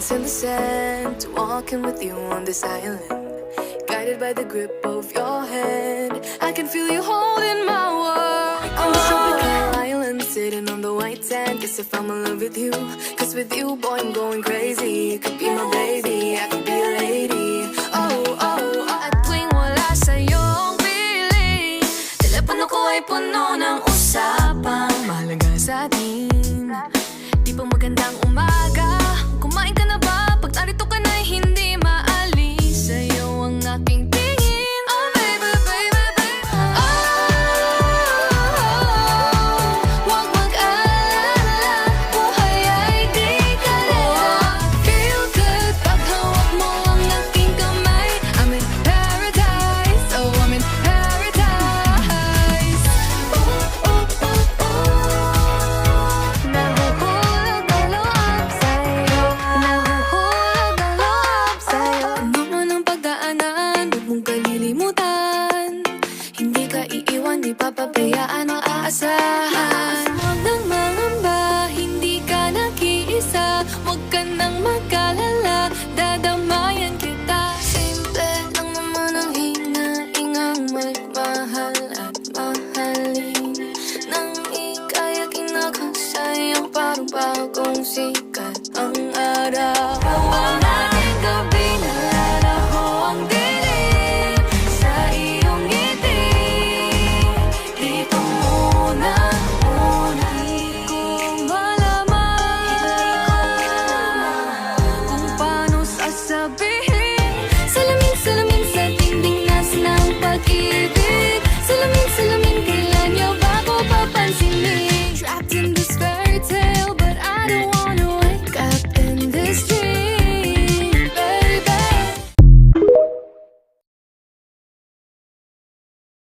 footprints in the sand, walking with you on this island, guided by the grip of your hand. I can feel you holding my world. On the tropical island, sitting on the white sand. Guess if I'm in love with you, cause with you, boy, I'm going crazy. You could be my baby, I could be a lady. Oh, oh, oh. At tuwing wala sa'yong piling, telepono ko ay puno ng usapang mahalaga sa atin. Di ba magandang umaga? Kumain ka na ba? Pag narito ka na'y hindi maalis sa'yo ang aking tingin. Oh baby, baby, baby. Oh, huwag mag-alala, buhay ay di kalala. Feel good pag hawak mo ang aking kamay. I'm in paradise, oh I'm in paradise. Oh, oh, oh, oh. Nahuhulog ang loob sa'yo, nahuhulog ang loob sa'yo. Ano man ang pagdaanan, huwag mong kalilimutan. Hindi ka iiwan, di papabayaan o aasahan. Huwag nang mangamba, hindi ka nag-iisa. Huwag ka nang mag-alala, dadamayan kita. Simple lang naman ang hinaingang magmahal at mahalin. Nang ika'y kinakasayang parang bagong sikat ang araw.